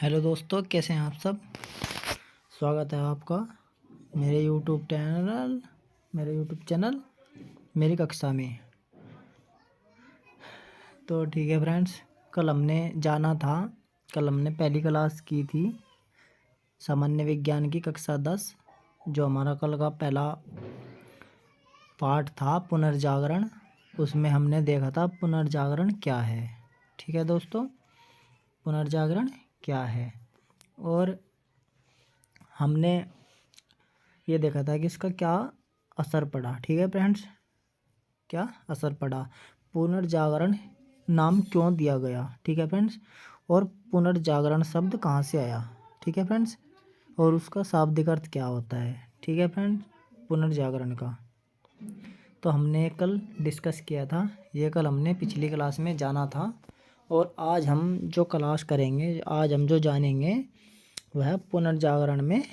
Hello दोस्तों, कैसे हैं आप सब। स्वागत है आपका मेरे यूट्यूब चैनल मेरी कक्षा में। तो ठीक है फ्रेंड्स, कल हमने पहली क्लास की थी सामान्य विज्ञान की कक्षा 10। जो हमारा कल का पहला पाठ था पुनर्जागरण, उसमें हमने देखा था पुनर्जागरण क्या है। ठीक है दोस्तों, पुनर्जागरण क्या है, और हमने ये देखा था कि इसका क्या असर पड़ा। ठीक है फ्रेंड्स, क्या असर पड़ा, पुनर्जागरण नाम क्यों दिया गया। ठीक है फ्रेंड्स, और पुनर्जागरण शब्द कहाँ से आया। ठीक है फ्रेंड्स, और उसका शाब्दिक अर्थ क्या होता है। ठीक है फ्रेंड्स, पुनर्जागरण का तो हमने कल डिस्कस किया था, ये कल हमने पिछली क्लास में जाना था। और आज हम जो क्लास करेंगे, आज हम जो जानेंगे वह पुनर्जागरण में,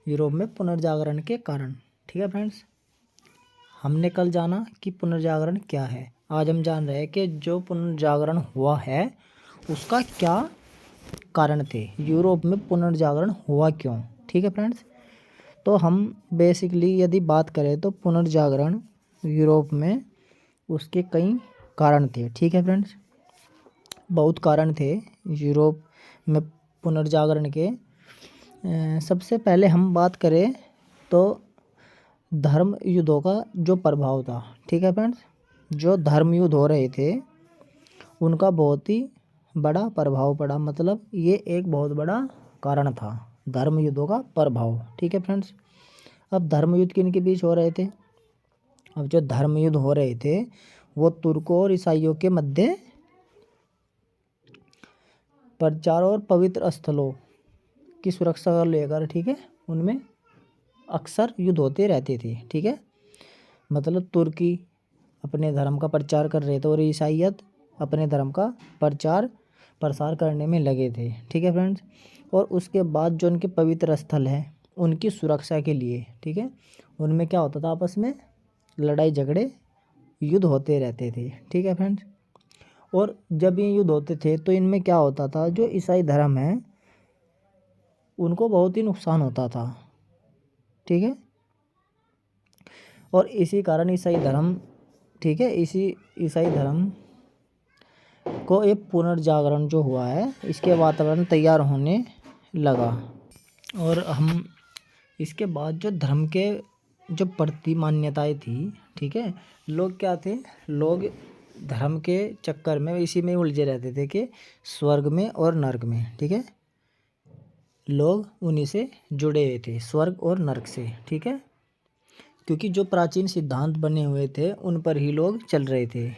यूरोप में पुनर्जागरण के कारण। ठीक है फ्रेंड्स, हमने कल जाना कि पुनर्जागरण क्या है। आज हम जान रहे हैं कि जो पुनर्जागरण हुआ है उसका क्या कारण थे, यूरोप में पुनर्जागरण हुआ क्यों। ठीक है फ्रेंड्स, तो हम बेसिकली यदि बात करें तो पुनर्जागरण यूरोप में उसके कई कारण थे। ठीक है फ्रेंड्स, बहुत कारण थे यूरोप में पुनर्जागरण के। सबसे पहले हम बात करें तो धर्म युद्धों का जो प्रभाव था। ठीक है फ्रेंड्स, जो धर्म युद्ध हो रहे थे उनका बहुत ही बड़ा प्रभाव पड़ा, मतलब ये एक बहुत बड़ा कारण था धर्म युद्धों का प्रभाव। ठीक है फ्रेंड्स, अब धर्म युद्ध किनके बीच हो रहे थे। अब जो धर्म युद्ध हो रहे थे वो तुर्कों और ईसाइयों के मध्य प्रचार और पवित्र स्थलों की सुरक्षा को लेकर, ठीक है, उनमें अक्सर युद्ध होते रहते थे। ठीक है, मतलब तुर्की अपने धर्म का प्रचार कर रहे थे और ईसाइयत अपने धर्म का प्रचार प्रसार करने में लगे थे। ठीक है फ्रेंड्स, और उसके बाद जो उनके पवित्र स्थल हैं उनकी सुरक्षा के लिए, ठीक है, उनमें क्या होता था, आपस में लड़ाई झगड़े युद्ध होते रहते थे। ठीक है फ्रेंड्स, और जब ये युद्ध होते थे तो इनमें क्या होता था, जो ईसाई धर्म है उनको बहुत ही नुकसान होता था। ठीक है, और इसी कारण ईसाई धर्म, ठीक है, इसी ईसाई धर्म को एक पुनर्जागरण जो हुआ है इसके वातावरण तैयार होने लगा। और हम इसके बाद जो धर्म के जो प्रति मान्यताएं थी, ठीक है, लोग क्या थे, लोग धर्म के चक्कर में इसी में उलझे रहते थे कि स्वर्ग में और नरक में। ठीक है, लोग उन्हीं से जुड़े हुए थे, स्वर्ग और नरक से। ठीक है, क्योंकि जो प्राचीन सिद्धांत बने हुए थे उन पर ही लोग चल रहे थे।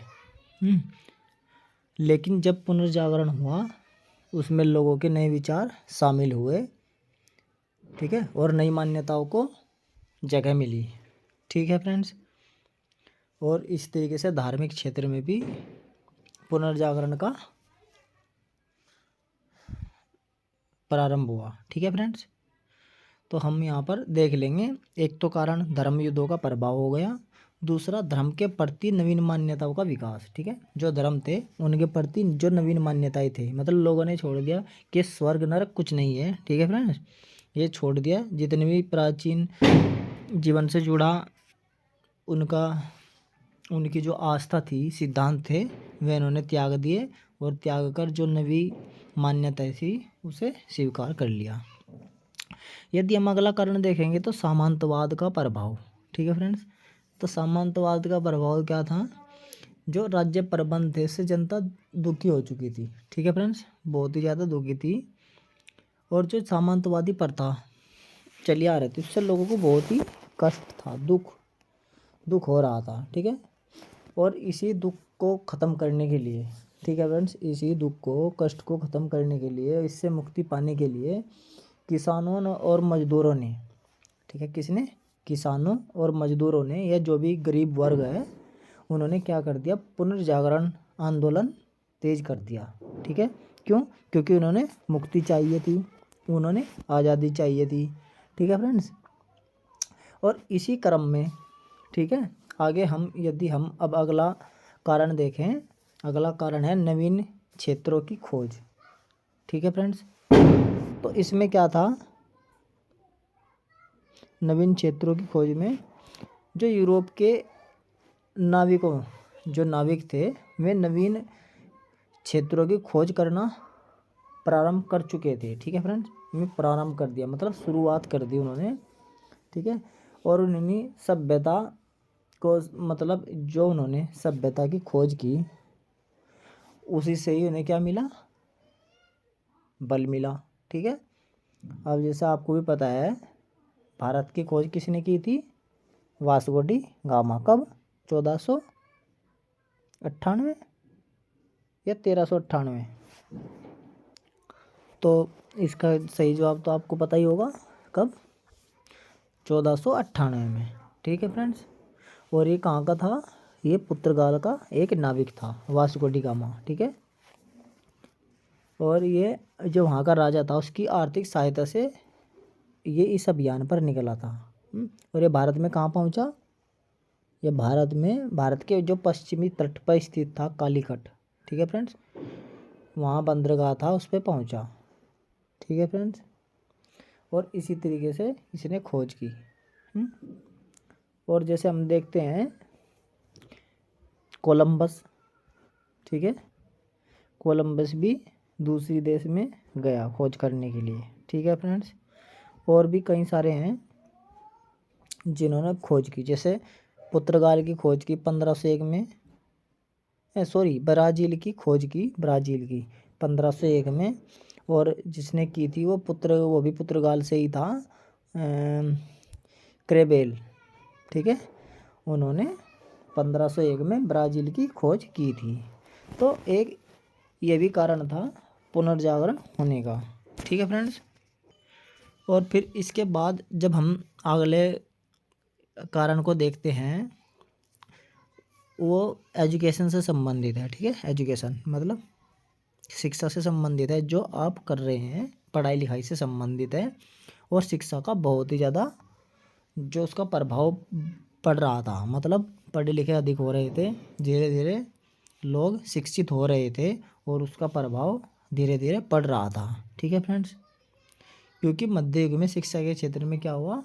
लेकिन जब पुनर्जागरण हुआ उसमें लोगों के नए विचार शामिल हुए, ठीक है, और नई मान्यताओं को जगह मिली। ठीक है फ्रेंड्स, और इस तरीके से धार्मिक क्षेत्र में भी पुनर्जागरण का प्रारंभ हुआ। ठीक है फ्रेंड्स, तो हम यहाँ पर देख लेंगे, एक तो कारण धर्म युद्धों का प्रभाव हो गया, दूसरा धर्म के प्रति नवीन मान्यताओं का विकास। ठीक है, जो धर्म थे उनके प्रति जो नवीन मान्यताएं थे, मतलब लोगों ने छोड़ दिया कि स्वर्ग नरक कुछ नहीं है। ठीक है फ्रेंड्स, ये छोड़ दिया, जितने भी प्राचीन जीवन से जुड़ा उनकी जो आस्था थी, सिद्धांत थे, वे इन्होंने त्याग दिए और त्याग कर जो नवी मान्यताएं थी उसे स्वीकार कर लिया। यदि हम अगला कारण देखेंगे तो सामंतवाद का प्रभाव। ठीक है फ्रेंड्स, तो सामंतवाद का प्रभाव क्या था, जो राज्य प्रबंध थे इससे जनता दुखी हो चुकी थी। ठीक है फ्रेंड्स, बहुत ही ज़्यादा दुखी थी, और जो सामंतवादी प्रथा चली आ रही थी उससे लोगों को बहुत ही कष्ट था, दुख हो रहा था। ठीक है, और इसी दुख को ख़त्म करने के लिए, ठीक है फ्रेंड्स, इसी दुख को, कष्ट को ख़त्म करने के लिए, इससे मुक्ति पाने के लिए किसानों और मजदूरों ने, ठीक है, किसने, किसानों और मजदूरों ने, या जो भी गरीब वर्ग है उन्होंने क्या कर दिया, पुनर्जागरण आंदोलन तेज कर दिया। ठीक है, क्यों, क्योंकि उन्होंने मुक्ति चाहिए थी, उन्होंने आज़ादी चाहिए थी। ठीक है फ्रेंड्स, और इसी क्रम में, ठीक है, आगे यदि हम अब अगला कारण देखें, अगला कारण है नवीन क्षेत्रों की खोज। ठीक है फ्रेंड्स। तो इसमें क्या था, नवीन क्षेत्रों की खोज में जो यूरोप के नाविकों, जो नाविक थे वे नवीन क्षेत्रों की खोज करना प्रारंभ कर चुके थे। ठीक है फ्रेंड्स, में प्रारंभ कर दिया मतलब शुरुआत कर दी उन्होंने। ठीक है, और उन्होंने सभ्यता को मतलब जो उन्होंने सभ्यता की खोज की उसी से ही उन्हें क्या मिला, बल मिला। ठीक है, अब जैसा आपको भी पता है भारत की खोज किसने की थी, वास्को डी गामा। कब, 1498 या 1398। तो इसका सही जवाब तो आपको पता ही होगा, कब, 1498 में। ठीक है फ्रेंड्स, और ये कहाँ का था, ये पुर्तगाल का एक नाविक था, वास्को डी गामा। ठीक है, और ये जो वहाँ का राजा था उसकी आर्थिक सहायता से ये इस अभियान पर निकला था। और ये भारत में कहाँ पहुँचा, ये भारत में, भारत के जो पश्चिमी तट पर स्थित था कालीकट। ठीक है फ्रेंड्स, वहाँ बंदरगाह था उस पर पहुँचा। ठीक है फ्रेंड्स, और इसी तरीके से इसने खोज की। और जैसे हम देखते हैं कोलंबस, ठीक है, कोलंबस भी दूसरी देश में गया खोज करने के लिए। ठीक है फ्रेंड्स, और भी कई सारे हैं जिन्होंने खोज की, जैसे पुर्तगाल की खोज की 1501 में, ब्राज़ील की खोज की, ब्राज़ील की 1501 में, और जिसने की थी वो भी पुर्तगाल से ही था, क्रेबेल। ठीक है, उन्होंने 1501 में ब्राज़ील की खोज की थी। तो एक ये भी कारण था पुनर्जागरण होने का। ठीक है फ्रेंड्स, और फिर इसके बाद जब हम अगले कारण को देखते हैं, वो एजुकेशन से संबंधित है। ठीक है, एजुकेशन मतलब शिक्षा से संबंधित है, जो आप कर रहे हैं पढ़ाई लिखाई से संबंधित है, और शिक्षा का बहुत ही ज़्यादा जो उसका प्रभाव पड़ रहा था, मतलब पढ़े लिखे अधिक हो रहे थे, धीरे धीरे लोग शिक्षित हो रहे थे, और उसका प्रभाव धीरे धीरे पड़ रहा था। ठीक है फ्रेंड्स, क्योंकि मध्य युग में शिक्षा के क्षेत्र में क्या हुआ,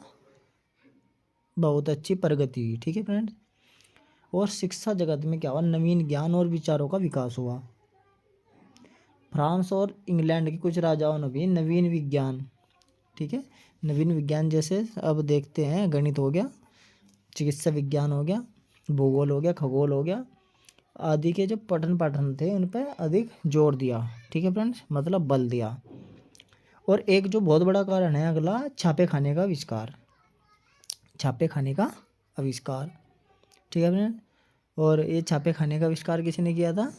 बहुत अच्छी प्रगति हुई। ठीक है फ्रेंड्स, और शिक्षा जगत में क्या हुआ, नवीन ज्ञान और विचारों का विकास हुआ। फ्रांस और इंग्लैंड के कुछ राजाओं ने भी नवीन विज्ञान, ठीक है, नवीन विज्ञान जैसे अब देखते हैं गणित हो गया, चिकित्सा विज्ञान हो गया, भूगोल हो गया, खगोल हो गया, आदि के जो पठन पाठन थे उन पर अधिक जोर दिया। ठीक है फ्रेंड्स, मतलब बल दिया। और एक जो बहुत बड़ा कारण है अगला, छापे खाने का आविष्कार, छापे खाने का आविष्कार। ठीक है फ्रेंड, और ये छापे खाने का आविष्कार किसने किया था,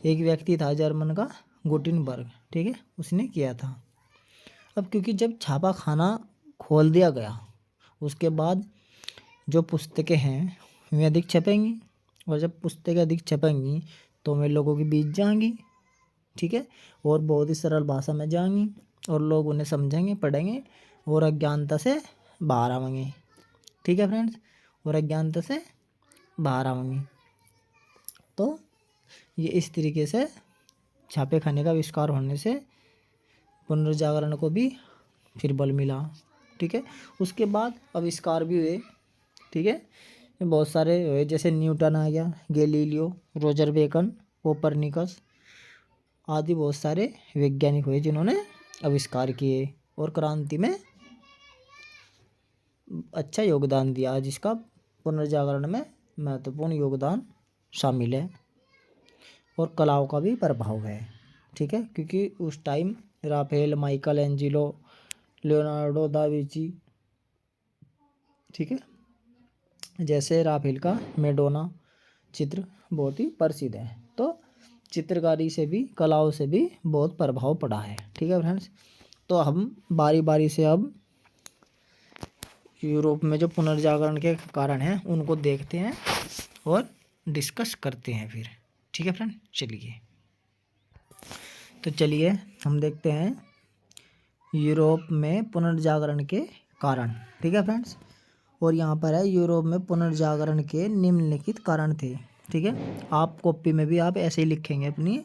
एक व्यक्ति था जर्मन का, गुटेनबर्ग। ठीक है, उसने किया था। अब क्योंकि जब छापा खाना खोल दिया गया उसके बाद जो पुस्तकें हैं वे अधिक छपेंगी, और जब पुस्तकें अधिक छपेंगी तो वे लोगों के बीच जाएंगी। ठीक है, और बहुत ही सरल भाषा में जाएंगी, और लोग उन्हें समझेंगे, पढ़ेंगे, और अज्ञानता से बाहर आवेंगे। ठीक है फ्रेंड्स, और अज्ञानता से बाहर आवेंगे। तो ये इस तरीके से छापे खाने का आविष्कार होने से पुनर्जागरण को भी फिर बल मिला। ठीक है, उसके बाद आविष्कार भी हुए। ठीक है, बहुत सारे हुए, जैसे न्यूटन आ गया, गैलीलियो, रोजर बेकन, कोपरनिकस आदि बहुत सारे वैज्ञानिक हुए जिन्होंने आविष्कार किए और क्रांति में अच्छा योगदान दिया, जिसका पुनर्जागरण में महत्वपूर्ण योगदान शामिल है, और कलाओं का भी प्रभाव है। ठीक है, क्योंकि उस time Raphael, Michelangelo, Leonardo da Vinci, ठीक है, जैसे राफेल का मेडोना चित्र बहुत ही प्रसिद्ध है। तो चित्रकारी से भी, कलाओं से भी बहुत प्रभाव पड़ा है। ठीक है फ्रेंड्स, तो हम बारी बारी से अब यूरोप में जो पुनर्जागरण के कारण हैं उनको देखते हैं और डिस्कस करते हैं फिर। ठीक है फ्रेंड, चलिए तो चलिए हम देखते हैं यूरोप में पुनर्जागरण के कारण। ठीक है फ्रेंड्स, और यहाँ पर है यूरोप में पुनर्जागरण के निम्नलिखित कारण थे। ठीक है, आप कॉपी में भी आप ऐसे ही लिखेंगे अपनी,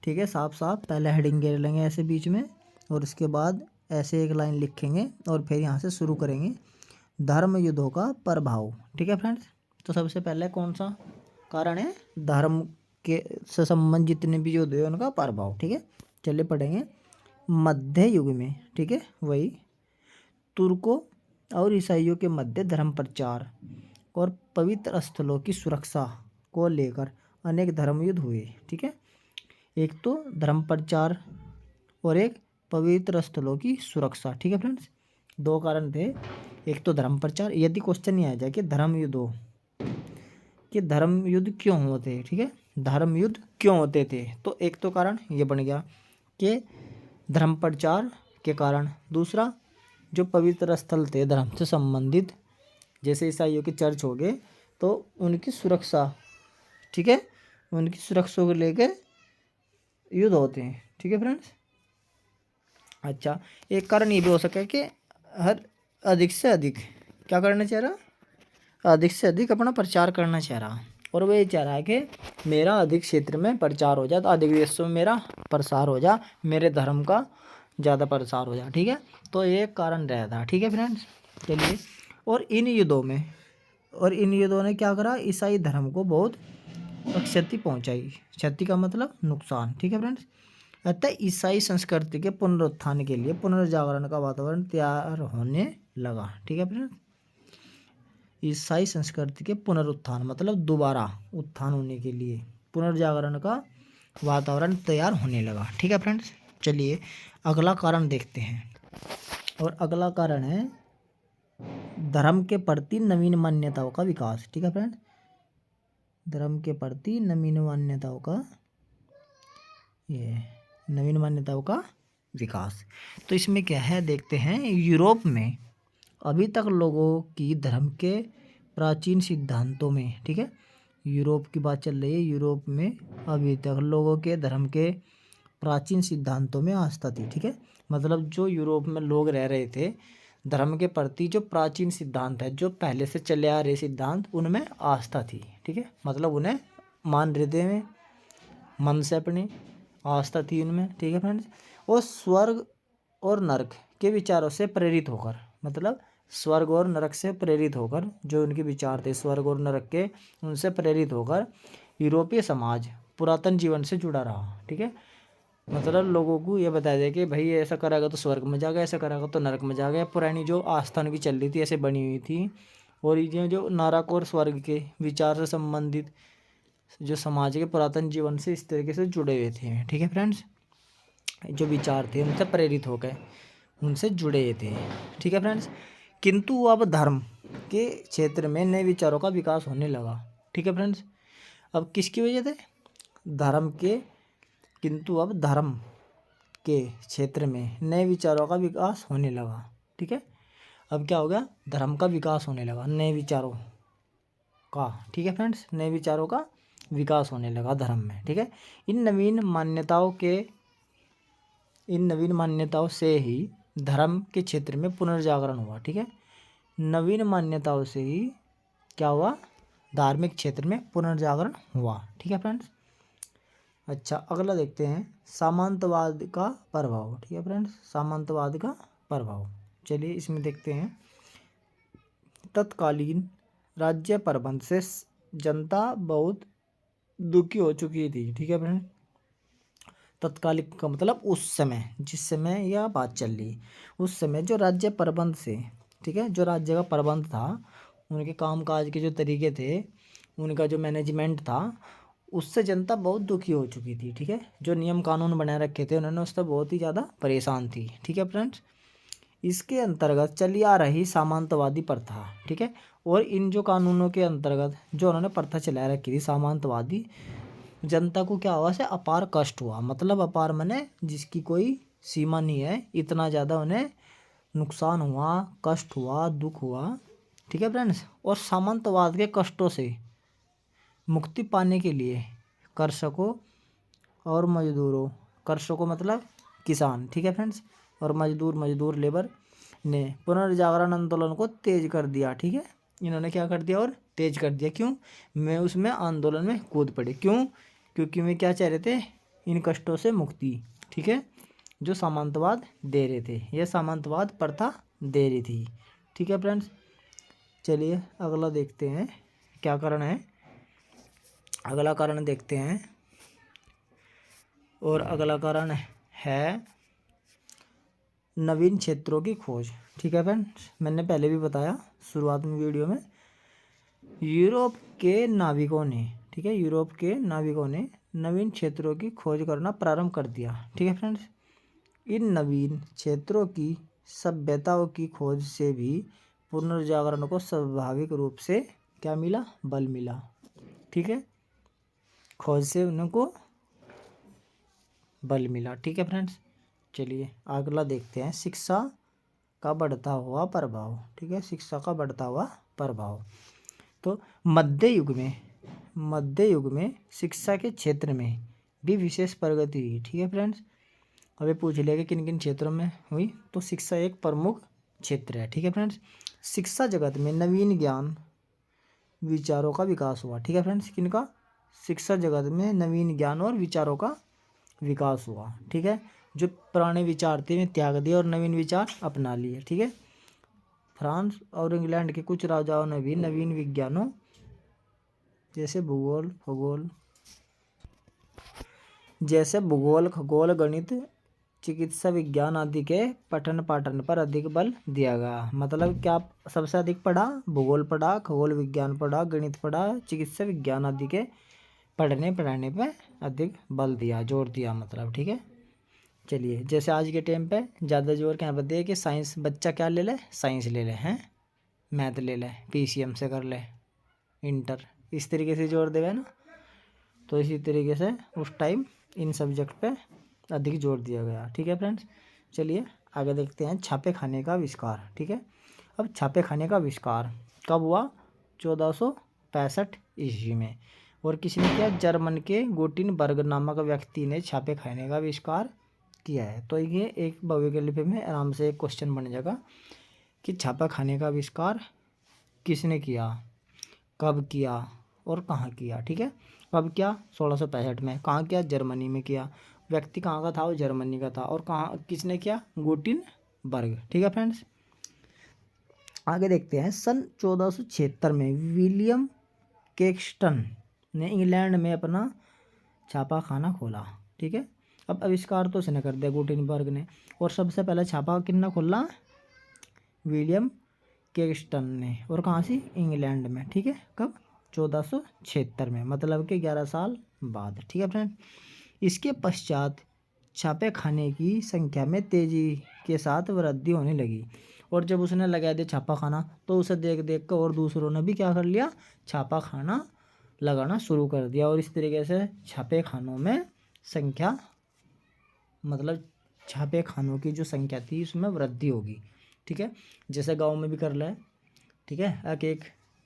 ठीक है, साफ साफ पहले हेडिंग घेर लेंगे ऐसे बीच में, और इसके बाद ऐसे एक लाइन लिखेंगे और फिर यहाँ से शुरू करेंगे धर्म युद्धों का प्रभाव। ठीक है फ्रेंड्स, तो सबसे पहले कौन सा कारण है, धर्म के से संबंधित जितने भी युद्ध है उनका प्रभाव। ठीक है, चलिए पढ़ेंगे। मध्य युग में, ठीक है, वही तुर्कों और ईसाइयों के मध्य धर्म प्रचार और पवित्र स्थलों की सुरक्षा को लेकर अनेक धर्म युद्ध हुए। ठीक है, एक तो धर्म प्रचार और एक पवित्र स्थलों की सुरक्षा। ठीक है फ्रेंड्स, दो कारण थे, एक तो धर्म प्रचार। यदि क्वेश्चन नहीं आ जाए कि धर्म युद्ध हो, कि धर्म युद्ध क्यों होते, ठीक है, धर्म युद्ध क्यों होते थे, तो एक तो कारण ये बन गया कि धर्म प्रचार के कारण। दूसरा, जो पवित्र स्थल थे धर्म से संबंधित, जैसे ईसाइयों के चर्च हो गए, तो उनकी सुरक्षा, ठीक है, उनकी सुरक्षा को लेकर युद्ध होते हैं। ठीक है फ्रेंड्स, अच्छा, एक कारण ये भी हो सके कि हर अधिक से अधिक क्या करना चाह रहा, अधिक से अधिक अपना प्रचार करना चाह रहा, और वो ये चाह रहा है कि मेरा अधिक क्षेत्र में प्रचार हो जाए, तो अधिक देशों में मेरा प्रसार हो जा, मेरे धर्म का ज़्यादा प्रसार हो जाए। ठीक है, तो ये कारण रहता। ठीक है फ्रेंड्स, चलिए, और इन युद्धों ने क्या करा, ईसाई धर्म को बहुत क्षति पहुंचाई। क्षति का मतलब नुकसान। ठीक है फ्रेंड्स, अतः ईसाई संस्कृति के पुनरुत्थान के लिए पुनर्जागरण का वातावरण तैयार होने लगा। ठीक है फ्रेंड्स, ईसाई संस्कृति के पुनरुत्थान मतलब दोबारा उत्थान होने के लिए पुनर्जागरण का वातावरण तैयार होने लगा। ठीक है फ्रेंड्स, चलिए अगला कारण देखते हैं, और अगला कारण है धर्म के प्रति नवीन मान्यताओं का विकास। ठीक है फ्रेंड्स, धर्म के प्रति नवीन मान्यताओं का विकास। तो इसमें क्या है देखते हैं। यूरोप में अभी तक लोगों की धर्म के प्राचीन सिद्धांतों में, ठीक है, यूरोप की बात चल रही है, यूरोप में अभी तक लोगों के धर्म के प्राचीन सिद्धांतों में आस्था थी। ठीक है, मतलब जो यूरोप में लोग रह रहे थे, धर्म के प्रति जो प्राचीन सिद्धांत है, जो पहले से चले आ रहे सिद्धांत, उनमें आस्था थी। ठीक है, मतलब उन्हें मान रहे थे, मन से अपनी आस्था थी उनमें। ठीक है फ्रेंड्स, और स्वर्ग और नरक के विचारों से प्रेरित होकर, मतलब स्वर्ग और नरक से प्रेरित होकर जो उनके विचार थे स्वर्ग और नरक के, उनसे प्रेरित होकर यूरोपीय समाज पुरातन जीवन से जुड़ा रहा। ठीक है, मतलब लोगों को ये बताया जाए कि भाई ऐसा करेगा तो स्वर्ग में जाएगा, ऐसा करेगा तो नरक में जाएगा। पुरानी जो आस्था उनकी चल रही थी ऐसे बनी हुई थी, और ये जो नरक और स्वर्ग के विचार से संबंधित जो समाज के पुरातन जीवन से इस तरीके से जुड़े हुए थे। ठीक है फ्रेंड्स, जो विचार थे उनसे प्रेरित होकर उनसे जुड़े हुए थे। ठीक है फ्रेंड्स, किंतु अब धर्म के क्षेत्र में नए विचारों का विकास होने लगा। ठीक है फ्रेंड्स, अब किसकी वजह से, धर्म के, किंतु अब धर्म के क्षेत्र में नए विचारों का विकास होने लगा। ठीक है, अब क्या हो गया, धर्म का विकास होने लगा, नए विचारों का। ठीक है फ्रेंड्स, नए विचारों का विकास होने लगा धर्म में। ठीक है, इन नवीन मान्यताओं से ही धर्म के क्षेत्र में पुनर्जागरण हुआ। ठीक है, नवीन मान्यताओं से ही क्या हुआ, धार्मिक क्षेत्र में पुनर्जागरण हुआ। ठीक है फ्रेंड्स, अच्छा अगला देखते हैं सामंतवाद का प्रभाव। ठीक है फ्रेंड्स, सामंतवाद का प्रभाव, चलिए इसमें देखते हैं। तत्कालीन राज्य प्रबंध से जनता बहुत दुखी हो चुकी थी। ठीक है फ्रेंड्स, तत्कालिक का मतलब उस समय, जिस समय यह बात चल रही, उस समय जो राज्य प्रबंध से, ठीक है, जो राज्य का प्रबंध था, उनके कामकाज के जो तरीके थे, उनका जो मैनेजमेंट था, उससे जनता बहुत दुखी हो चुकी थी। ठीक है, जो नियम कानून बनाए रखे थे उन्होंने उससे बहुत ही ज़्यादा परेशान थी। ठीक है फ्रेंड्स, इसके अंतर्गत चली आ रही सामंतवादी प्रथा, ठीक है, और इन जो कानूनों के अंतर्गत जो उन्होंने प्रथा चला रखी थी सामंतवादी, जनता को क्या हुआ से अपार कष्ट हुआ। मतलब अपार मने जिसकी कोई सीमा नहीं है, इतना ज़्यादा उन्हें नुकसान हुआ, कष्ट हुआ, दुख हुआ। ठीक है फ्रेंड्स, और सामंतवाद के कष्टों से मुक्ति पाने के लिए कृषकों और मजदूरों, कृषकों मतलब किसान, ठीक है फ्रेंड्स, और मजदूर लेबर ने पुनर्जागरण आंदोलन को तेज कर दिया। ठीक है, इन्होंने क्या कर दिया और तेज कर दिया। क्यों, मैं उसमें आंदोलन में कूद पड़े। क्यों, क्योंकि वे क्या चाह रहे थे, इन कष्टों से मुक्ति, ठीक है, जो सामंतवाद दे रहे थे, यह सामंतवाद प्रथा दे रही थी, ठीक है फ्रेंड्स। चलिए अगला देखते हैं क्या कारण है। अगला कारण देखते हैं, और अगला कारण है नवीन क्षेत्रों की खोज, ठीक है फ्रेंड्स। मैंने पहले भी बताया शुरुआत में वीडियो में, यूरोप के नाविकों ने, ठीक है, यूरोप के नाविकों ने नवीन क्षेत्रों की खोज करना प्रारंभ कर दिया, ठीक है फ्रेंड्स। इन नवीन क्षेत्रों की सभ्यताओं की खोज से भी पुनर्जागरण को स्वाभाविक रूप से क्या मिला, बल मिला, ठीक है, खोज से उनको बल मिला, ठीक है फ्रेंड्स। चलिए अगला देखते हैं, शिक्षा का बढ़ता हुआ प्रभाव, ठीक है, शिक्षा का बढ़ता हुआ प्रभाव। तो मध्य युग में शिक्षा के क्षेत्र में भी विशेष प्रगति हुई, ठीक है फ्रेंड्स। अभी पूछ लिया कि किन किन क्षेत्रों में हुई, तो शिक्षा एक प्रमुख क्षेत्र है, ठीक है फ्रेंड्स। शिक्षा जगत में नवीन ज्ञान विचारों का विकास हुआ, ठीक है फ्रेंड्स। किनका, शिक्षा जगत में नवीन ज्ञान और विचारों का विकास हुआ, ठीक है। जो पुराने विचार थे वे त्याग दिए और नवीन विचार अपना लिए, ठीक है। फ्रांस और इंग्लैंड के कुछ राजाओं ने भी नवीन विज्ञानों जैसे भूगोल खगोल गणित चिकित्सा विज्ञान आदि के पठन पाठन पर अधिक बल दिया गया। मतलब क्या सबसे अधिक पढ़ा, भूगोल पढ़ा, खगोल विज्ञान पढ़ा, गणित पढ़ा, चिकित्सा विज्ञान आदि के पढ़ने पढ़ाने पे अधिक बल दिया, जोर दिया मतलब, ठीक है। चलिए जैसे आज के टाइम पे ज़्यादा जोर क्या बताइए है कि साइंस, बच्चा क्या ले ले, साइंस ले ले, हैं मैथ ले ले, PCM से कर ले इंटर, इस तरीके से जोर देगा ना। तो इसी तरीके से उस टाइम इन सब्जेक्ट पे अधिक जोर दिया गया, ठीक है फ्रेंड्स। चलिए आगे देखते हैं, छापे खाने का आविष्कार, ठीक है। अब छापे खाने का आविष्कार कब हुआ, 1465 ईस्वी में, और किसने किया, जर्मन के गुटेनबर्ग नामक व्यक्ति ने छापे खाने का आविष्कार किया है। तो ये एक भविष्य लिपि में आराम से एक क्वेश्चन बन जाएगा कि छापा खाने का आविष्कार किसने किया, कब किया और कहाँ किया, ठीक है। कब किया, 1665 में, कहाँ किया, जर्मनी में किया, व्यक्ति कहाँ का था, वो जर्मनी का था, और कहाँ किसने किया, गुटेनबर्ग, ठीक है फ्रेंड्स। आगे देखते हैं, सन 1476 में विलियम कैक्सटन ने इंग्लैंड में अपना छापा खाना खोला, ठीक है। अब आविष्कार तो उसने कर दिया गुटेनबर्ग ने, और सबसे पहले छापा किसने खोला, विलियम कैक्सटन ने, और कहाँ से, इंग्लैंड में, ठीक है। कब, 1476 में, मतलब कि 11 साल बाद, ठीक है फ्रेंड। इसके पश्चात छापे खाने की संख्या में तेजी के साथ वृद्धि होने लगी, और जब उसने लगा दिया छापा खाना तो उसे देख देख कर और दूसरों ने भी क्या कर लिया, छापा खाना लगाना शुरू कर दिया, और इस तरीके से छापे खानों में संख्या, मतलब छापे खानों की जो संख्या थी उसमें वृद्धि होगी, ठीक है। जैसे गांव में भी कर ले, ठीक है, एक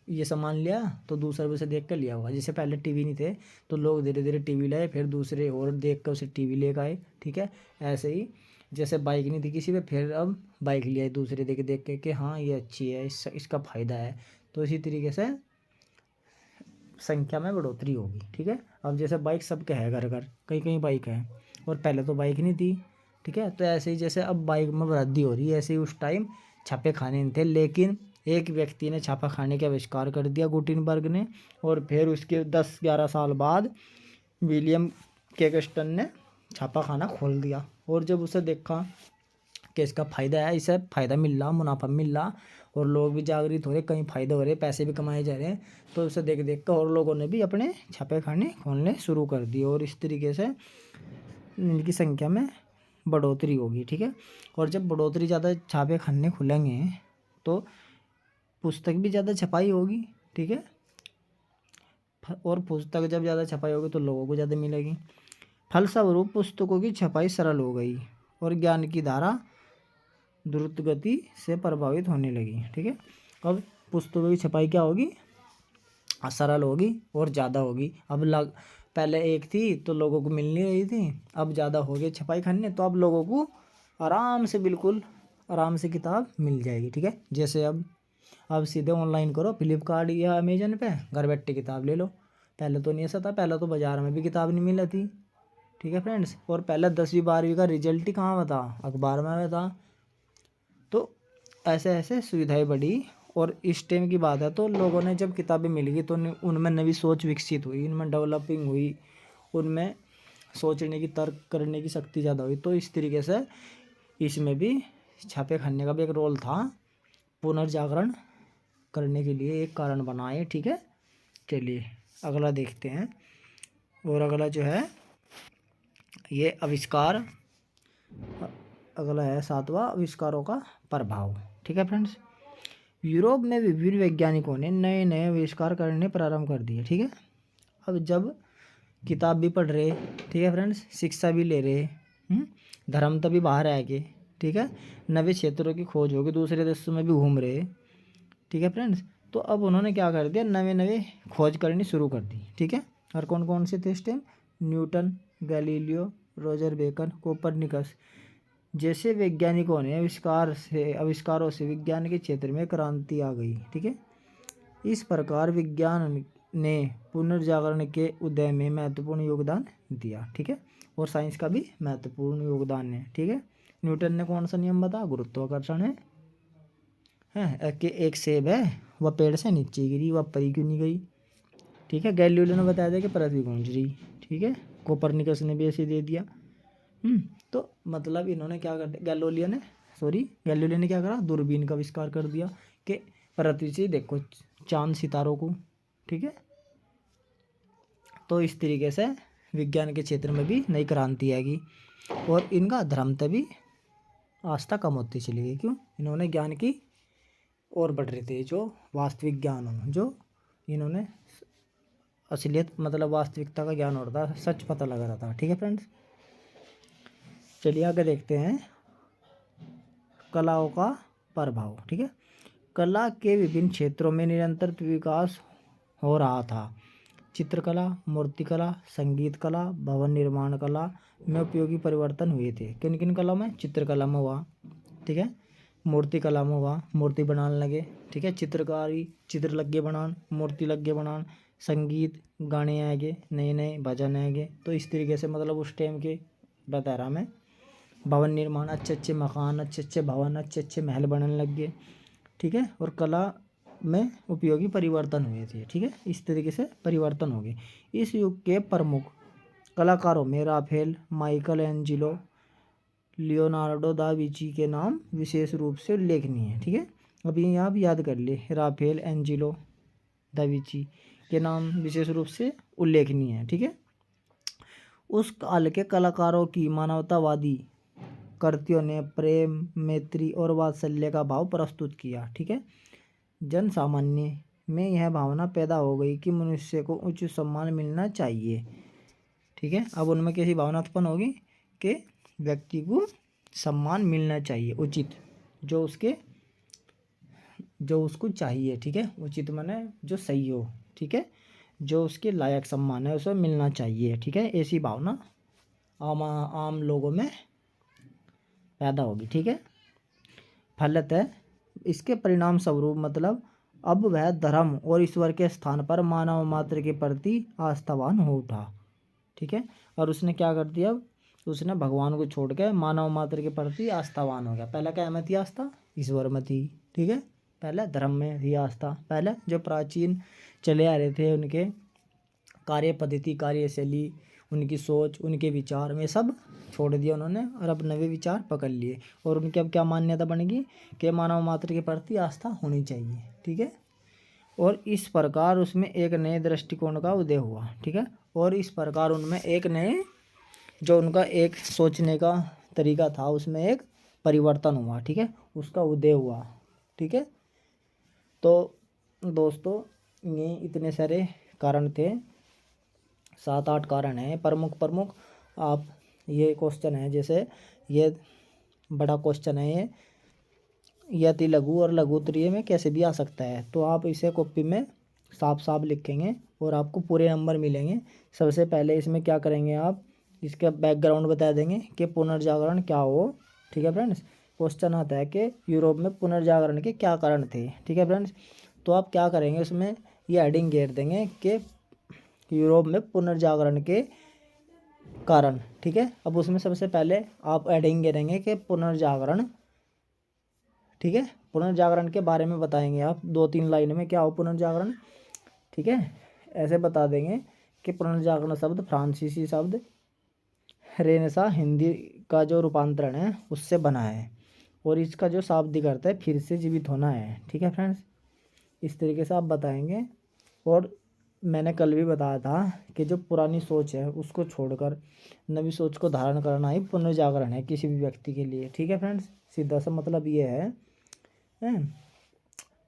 ये सामान लिया तो दूसरा भी उसे देख कर लिया होगा। जैसे पहले टीवी नहीं थे तो लोग धीरे धीरे टीवी लाए, फिर दूसरे और देख कर उसे टीवी लेकर आए, ठीक है। ऐसे ही जैसे बाइक नहीं थी किसी पे, फिर अब बाइक ले आए दूसरे देख देख के कि हाँ ये अच्छी है, इसका फ़ायदा है। तो इसी तरीके से संख्या में बढ़ोतरी होगी, ठीक है। अब जैसे बाइक सबके है, घर घर कहीं कहीं बाइक है, और पहले तो बाइक नहीं थी, ठीक है। तो ऐसे ही जैसे अब बाइक में वृद्धि हो रही है, ऐसे ही उस टाइम छापे खाने नहीं थे, लेकिन एक व्यक्ति ने छापा खाने का आविष्कार कर दिया, गुटेनबर्ग ने, और फिर उसके 10-11 साल बाद विलियम कैक्सटन ने छापा खाना खोल दिया। और जब उसे देखा कि इसका फ़ायदा है, इसे फ़ायदा मिल रहा, मुनाफा मिल रहा, और लोग भी जागृत हो रहे, कहीं फ़ायदे हो रहे, पैसे भी कमाए जा रहे हैं, तो उसे देख देख कर और लोगों ने भी अपने छापे खाने खोलने शुरू कर दिए, और इस तरीके से इनकी संख्या में बढ़ोतरी होगी, ठीक है। और जब बढ़ोतरी ज़्यादा छापे खाने खुलेंगे तो पुस्तक भी ज़्यादा छपाई होगी, ठीक है। और पुस्तक जब ज़्यादा छपाई होगी तो लोगों को ज़्यादा मिलेगी। फलस्वरूप पुस्तकों की छपाई सरल हो गई और ज्ञान की धारा द्रुत गति से प्रभावित होने लगी, ठीक है। अब पुस्तकों की छपाई क्या होगी, सरल होगी और ज़्यादा होगी। अब पहले एक थी तो लोगों को मिल नहीं रही थी, अब ज़्यादा हो गई छपाई खाने, तो अब लोगों को आराम से, बिल्कुल आराम से किताब मिल जाएगी, ठीक है। जैसे अब सीधे ऑनलाइन करो, फ्लिपकार्ट या अमेजन पे, घर बैठे किताब ले लो। पहले तो नहीं ऐसा था, पहले तो बाज़ार में भी किताब नहीं मिलती थी, ठीक है फ्रेंड्स। और पहले 10वीं 12वीं का रिजल्ट ही कहाँ बता, अखबार में बता। तो ऐसे ऐसे सुविधाएं बढ़ी। और इस टाइम की बात है तो लोगों ने जब किताबें मिल गई तो उनमें नई सोच विकसित हुई, उनमें डेवलपिंग हुई, उनमें सोचने की, तर्क करने की शक्ति ज़्यादा हुई। तो इस तरीके से इसमें भी छापे खाने का भी एक रोल था, पुनर्जागरण करने के लिए एक कारण बना है। ठीक है, चलिए अगला देखते हैं। और अगला जो है ये आविष्कार, अगला है 7वां, आविष्कारों का प्रभाव। ठीक है फ्रेंड्स, यूरोप में विभिन्न वैज्ञानिकों ने नए नए आविष्कार करने प्रारंभ कर दिए। ठीक है, अब जब किताब भी पढ़ रहे, ठीक है फ्रेंड्स, शिक्षा भी ले रहे, धर्म तभी बाहर आएंगे। ठीक है, नए क्षेत्रों की खोज होगी, दूसरे देशों में भी घूम रहे। ठीक है फ्रेंड्स, तो अब उन्होंने क्या कर दिया, नए नए खोज करनी शुरू कर दी। ठीक है, और कौन कौन से थे इस time, Newton, Galileo, Roger Bacon, Copernicus जैसे वैज्ञानिकों ने आविष्कारों से विज्ञान के क्षेत्र में क्रांति आ गई। ठीक है, इस प्रकार विज्ञान ने पुनर्जागरण के उदय में महत्वपूर्ण योगदान दिया। ठीक है, और साइंस का भी महत्वपूर्ण योगदान है। ठीक है, न्यूटन ने कौन सा नियम बताया, गुरुत्वाकर्षण है कि एक सेब है वह पेड़ से नीचे गिरी, वह परी क्यों नहीं गई। ठीक है, गैलीलियो ने बताया था कि पृथ्वी घूम रही। ठीक है, कोपरनिकस ने भी ऐसे दे दिया। तो मतलब इन्होंने क्या कर दिया, गैलीलियो ने क्या करा, दूरबीन का आविष्कार कर दिया कि पृथ्वी से देखो चांद सितारों को। ठीक है, तो इस तरीके से विज्ञान के क्षेत्र में भी नई क्रांति आएगी। और इनका धर्म तभी आस्था कम होती चली गई, क्यों, इन्होंने ज्ञान की और बढ़ रहे थे, जो वास्तविक ज्ञान हो, जो इन्होंने असलियत मतलब वास्तविकता का ज्ञान हो रहा था, सच पता लग रहा था। ठीक है फ्रेंड्स, चलिए आगे देखते हैं कलाओं का प्रभाव। ठीक है, कला के विभिन्न क्षेत्रों में निरंतर विकास हो रहा था। चित्रकला, मूर्तिकला, संगीत कला, भवन निर्माण कला में उपयोगी परिवर्तन हुए थे। किन किन कला में, चित्रकला में हुआ, ठीक है, मूर्ति कला में हुआ, मूर्ति बनाने लगे। ठीक है, चित्रकारी, चित्र लगे बनान, मूर्ति लगे बनान, संगीत, गाने आएंगे, नए नए भजन आएंगे। तो इस तरीके से मतलब उस टाइम के बता रहा मैं, भवन निर्माण, अच्छे अच्छे मकान, अच्छे अच्छे भवन, अच्छे अच्छे महल बनने लग गए। ठीक है, और कला में उपयोगी परिवर्तन हुए थे। ठीक है, इस तरीके से परिवर्तन हो गए। इस युग के प्रमुख कलाकारों में Raphael, Michelangelo, Leonardo da Vinci के नाम विशेष रूप से उल्लेखनीय है। ठीक है, अभी यहाँ भी याद कर ले, राफेल, एंजिलो, दा विंची के नाम विशेष रूप से उल्लेखनीय है। ठीक है, उस काल के कलाकारों की मानवतावादी कृतियों ने प्रेम, मैत्री और वात्सल्य का भाव प्रस्तुत किया। ठीक है, जन सामान्य में यह भावना पैदा हो गई कि मनुष्य को उच्च सम्मान मिलना चाहिए। ठीक है, अब उनमें कैसी भावना उत्पन्न होगी कि व्यक्ति को सम्मान मिलना चाहिए, उचित, जो उसको चाहिए। ठीक है, उचित माने जो सही हो। ठीक है, जो उसके लायक सम्मान है उसे मिलना चाहिए। ठीक है, ऐसी भावना आम लोगों में पैदा होगी। ठीक है, फलतः इसके परिणाम स्वरूप मतलब अब वह धर्म और ईश्वर के स्थान पर मानव मात्र के प्रति आस्थावान हो उठा। ठीक है, और उसने क्या कर दिया, उसने भगवान को छोड़ के मानव मात्र के प्रति आस्थावान हो गया। पहले क्या में थी आस्था, ईश्वर में थी। ठीक है, पहले धर्म में थी आस्था, पहले जो प्राचीन चले आ रहे थे उनके कार्य पद्धति, कार्यशैली, उनकी सोच, उनके विचार में सब छोड़ दिया उन्होंने, और अब नए विचार पकड़ लिए। और उनकी अब क्या मान्यता बनेगी कि मानव मात्र के प्रति आस्था होनी चाहिए। ठीक है, और इस प्रकार उसमें एक नए दृष्टिकोण का उदय हुआ। ठीक है, और इस प्रकार उनमें एक नए, जो उनका एक सोचने का तरीका था उसमें एक परिवर्तन हुआ। ठीक है, उसका उदय हुआ। ठीक है, तो दोस्तों ये इतने सारे कारण थे, 7-8 कारण हैं प्रमुख। आप ये क्वेश्चन है, जैसे ये बड़ा क्वेश्चन है, ये यति लघु और लघु उत्तरीय में कैसे भी आ सकता है। तो आप इसे कॉपी में साफ साफ लिखेंगे और आपको पूरे नंबर मिलेंगे। सबसे पहले इसमें क्या करेंगे, आप इसका बैकग्राउंड बता देंगे कि पुनर्जागरण क्या हो। ठीक है फ्रेंड्स, क्वेश्चन आता है कि यूरोप में पुनर्जागरण के क्या कारण थे। ठीक है फ्रेंड्स, तो आप क्या करेंगे, उसमें ये हेडिंग घेर देंगे कि यूरोप में पुनर्जागरण के कारण, ठीक है। अब उसमें सबसे पहले आप हेडिंग करेंगे कि पुनर्जागरण, ठीक है। पुनर्जागरण के बारे में बताएंगे आप 2-3 लाइन में क्या हो पुनर्जागरण, ठीक है। ऐसे बता देंगे कि पुनर्जागरण शब्द फ्रांसीसी शब्द रेनेसां हिंदी का जो रूपांतरण है उससे बना है और इसका जो शाब्दिक अर्थ है फिर से जीवित होना है, ठीक है फ्रेंड्स। इस तरीके से आप बताएंगे। और मैंने कल भी बताया था कि जो पुरानी सोच है उसको छोड़कर नवी सोच को धारण करना ही पुनर्जागरण है किसी भी व्यक्ति के लिए, ठीक है फ्रेंड्स। सीधा सा मतलब ये है।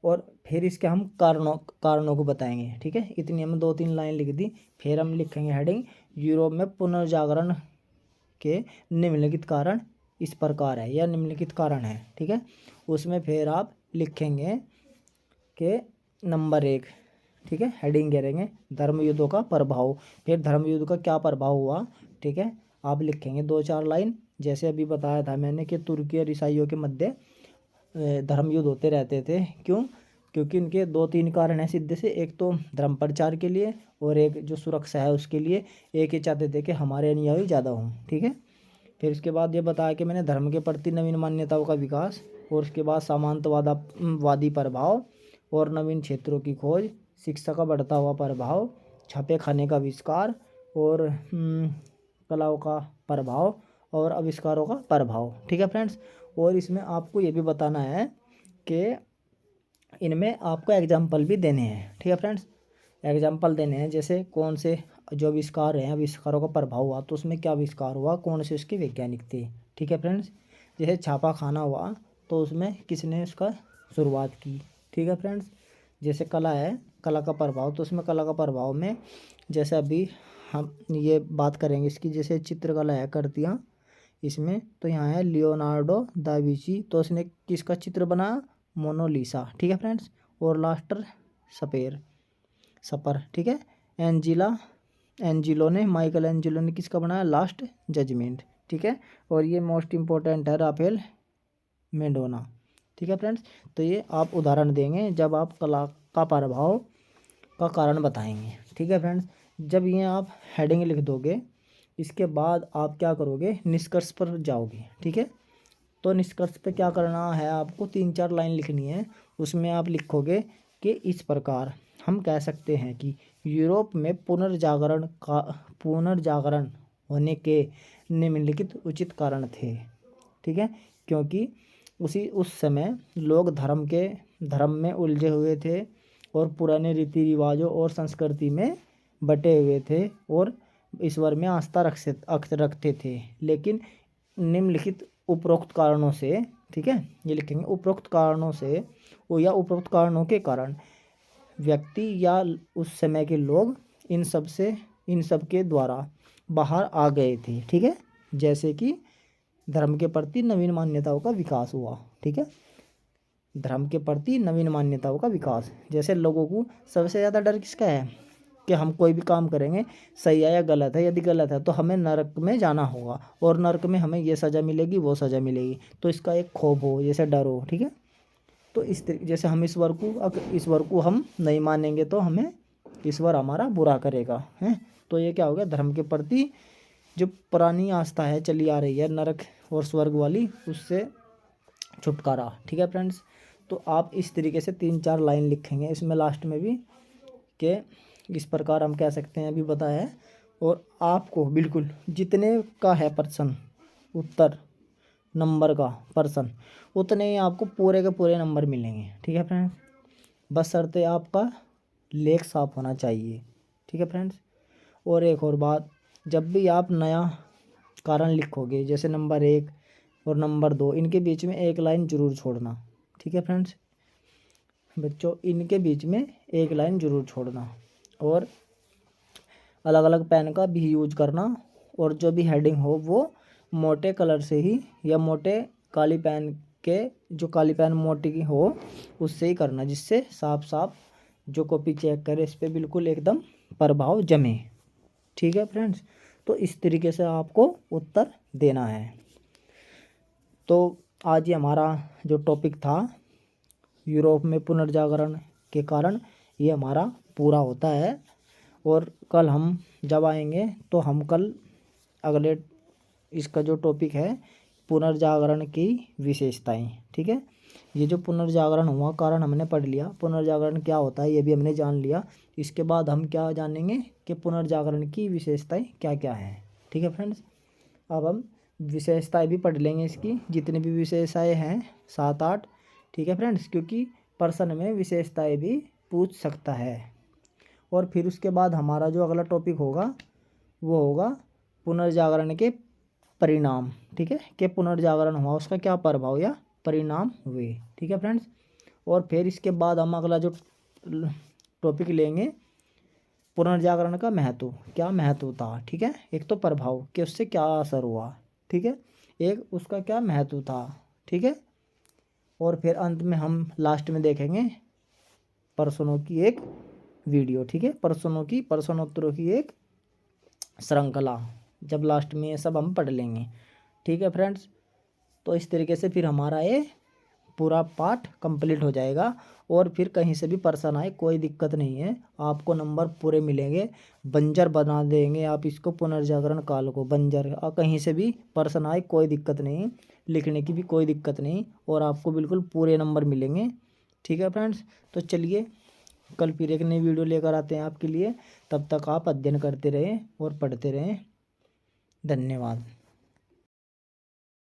और फिर इसके हम कारणों को बताएंगे, ठीक है। इतनी हमने 2-3 लाइन लिख दी। फिर हम लिखेंगे हेडिंग, यूरोप में पुनर्जागरण के निम्नलिखित कारण इस प्रकार है या निम्नलिखित कारण है, ठीक है। उसमें फिर आप लिखेंगे कि नंबर 1, ठीक है, हेडिंग करेंगे धर्मयुद्धों का प्रभाव। फिर धर्मयुद्ध का क्या प्रभाव हुआ, ठीक है, आप लिखेंगे 2-4 लाइन। जैसे अभी बताया था मैंने कि तुर्की और ईसाइयों के मध्य धर्मयुद्ध होते रहते थे। क्यों? क्योंकि इनके 2-3 कारण हैं सीधे से। एक तो धर्म प्रचार के लिए और एक जो सुरक्षा है उसके लिए। एक ही चाहते थे कि हमारे अनुयायी ज़्यादा हों, ठीक है। फिर उसके बाद ये बताया कि मैंने धर्म के प्रति नवीन मान्यताओं का विकास और उसके बाद सामंतवादी प्रभाव और नवीन क्षेत्रों की खोज, शिक्षा का बढ़ता हुआ प्रभाव, छापे खाने का आविष्कार और कलाओं का प्रभाव और आविष्कारों का प्रभाव, ठीक है फ्रेंड्स। और इसमें आपको ये भी बताना है कि इनमें आपको एग्जाम्पल भी देने हैं, ठीक है फ्रेंड्स। एग्जाम्पल देने हैं जैसे कौन से जो आविष्कार हैं, आविष्कारों का प्रभाव हुआ तो उसमें क्या आविष्कार हुआ, कौन से उसके वैज्ञानिक थे, ठीक है फ्रेंड्स। जैसे छापा खाना हुआ तो उसमें किसने उसका शुरुआत की, ठीक है फ्रेंड्स। जैसे कला है, कला का प्रभाव, तो उसमें कला का प्रभाव में जैसे अभी हम ये बात करेंगे इसकी, जैसे चित्रकला है कृतियाँ इसमें, तो यहाँ है लियोनार्डो दा विंची, तो उसने किसका चित्र बनाया, मोनालिसा, ठीक है फ्रेंड्स। और लास्टर सपर, ठीक है। एंजिलो ने माइकल एंजिलो ने किसका बनाया, लास्ट जजमेंट, ठीक है। और ये मोस्ट इम्पोर्टेंट है राफेल मेडोना, ठीक है फ्रेंड्स। तो ये आप उदाहरण देंगे जब आप कला का प्रभाव का कारण बताएंगे, ठीक है फ्रेंड्स। जब ये आप हेडिंग लिख दोगे इसके बाद आप क्या करोगे, निष्कर्ष पर जाओगे, ठीक है। तो निष्कर्ष पे क्या करना है, आपको 3-4 लाइन लिखनी है। उसमें आप लिखोगे कि इस प्रकार हम कह सकते हैं कि यूरोप में पुनर्जागरण होने के निम्नलिखित उचित कारण थे, ठीक है। क्योंकि उस समय लोग धर्म में उलझे हुए थे और पुराने रीति रिवाजों और संस्कृति में बटे हुए थे और ईश्वर में आस्था रखते थे। लेकिन निम्नलिखित उपरोक्त कारणों से, ठीक है, ये लिखेंगे उपरोक्त कारणों से या उपरोक्त कारणों के कारण व्यक्ति या उस समय के लोग इन सब के द्वारा बाहर आ गए थे, ठीक है। जैसे कि धर्म के प्रति नवीन मान्यताओं का विकास हुआ, ठीक है। धर्म के प्रति नवीन मान्यताओं का विकास, जैसे लोगों को सबसे ज़्यादा डर किसका है कि हम कोई भी काम करेंगे सही है या गलत है, यदि गलत है तो हमें नरक में जाना होगा और नरक में हमें ये सज़ा मिलेगी वो सज़ा मिलेगी, तो इसका एक खौफ हो, जैसे डर हो, ठीक है। तो इस तरीके जैसे हम ईश्वर को हम नहीं मानेंगे तो हमें ईश्वर हमारा बुरा करेगा, हैं। तो ये क्या हो गया, धर्म के प्रति जो पुरानी आस्था है चली आ रही है नरक और स्वर्ग वाली, उससे छुटकारा, ठीक है फ्रेंड्स। तो आप इस तरीके से 3-4 लाइन लिखेंगे इसमें लास्ट में भी कि इस प्रकार हम कह सकते हैं, अभी बताया है। और आपको बिल्कुल जितने का है पर्सन उत्तर नंबर का पर्सन, उतने ही आपको पूरे के पूरे नंबर मिलेंगे, ठीक है फ्रेंड्स। बस शर्ते आपका लेख साफ होना चाहिए, ठीक है फ्रेंड्स। और एक और बात, जब भी आप नया कारण लिखोगे जैसे नंबर 1 और नंबर 2, इनके बीच में एक लाइन जरूर छोड़ना, ठीक है फ्रेंड्स। बच्चों इनके बीच में एक लाइन जरूर छोड़ना और अलग अलग पेन का भी यूज करना। और जो भी हेडिंग हो वो मोटे कलर से ही या मोटे काली पेन के, जो काली पेन मोटी की हो उससे ही करना, जिससे साफ साफ जो कॉपी चेक करे इस पर बिल्कुल एकदम प्रभाव जमे, ठीक है फ्रेंड्स। तो इस तरीके से आपको उत्तर देना है। तो आज ये हमारा जो टॉपिक था यूरोप में पुनर्जागरण के कारण, ये हमारा पूरा होता है। और कल हम जब आएंगे तो हम कल अगले इसका जो टॉपिक है पुनर्जागरण की विशेषताएं। ठीक है, ये जो पुनर्जागरण हुआ कारण हमने पढ़ लिया, पुनर्जागरण क्या होता है ये भी हमने जान लिया। इसके बाद हम क्या जानेंगे कि पुनर्जागरण की विशेषताएं क्या क्या हैं। ठीक है फ्रेंड्स, अब हम विशेषताएं भी पढ़ लेंगे इसकी, जितनी भी विशेषताएं हैं 7-8। ठीक है फ्रेंड्स, क्योंकि प्रश्न में विशेषताएं भी पूछ सकता है। और फिर उसके बाद हमारा जो अगला टॉपिक होगा वो होगा पुनर्जागरण के परिणाम। ठीक है, कि पुनर्जागरण हुआ उसका क्या प्रभाव या परिणाम हुए। ठीक है फ्रेंड्स, और फिर इसके बाद हम अगला जो टॉपिक लेंगे पुनर्जागरण का महत्व, क्या महत्व था। ठीक है, एक तो प्रभाव कि उससे क्या असर हुआ। ठीक है, एक उसका क्या महत्व था। ठीक है, और फिर अंत में हम लास्ट में देखेंगे प्रश्नों की एक वीडियो। ठीक है, प्रश्नोत्तरों की एक श्रृंखला, जब लास्ट में ये सब हम पढ़ लेंगे। ठीक है फ्रेंड्स, तो इस तरीके से फिर हमारा ये पूरा पाठ कंप्लीट हो जाएगा। और फिर कहीं से भी प्रश्न आए कोई दिक्कत नहीं है, आपको नंबर पूरे मिलेंगे। बंजर बना देंगे आप इसको, पुनर्जागरण काल को बंजर। और कहीं से भी प्रश्न आए कोई दिक्कत नहीं, लिखने की भी कोई दिक्कत नहीं, और आपको बिल्कुल पूरे नंबर मिलेंगे। ठीक है फ्रेंड्स, तो चलिए कल फिर एक नई वीडियो लेकर आते हैं आपके लिए। तब तक आप अध्ययन करते रहें और पढ़ते रहें। धन्यवाद।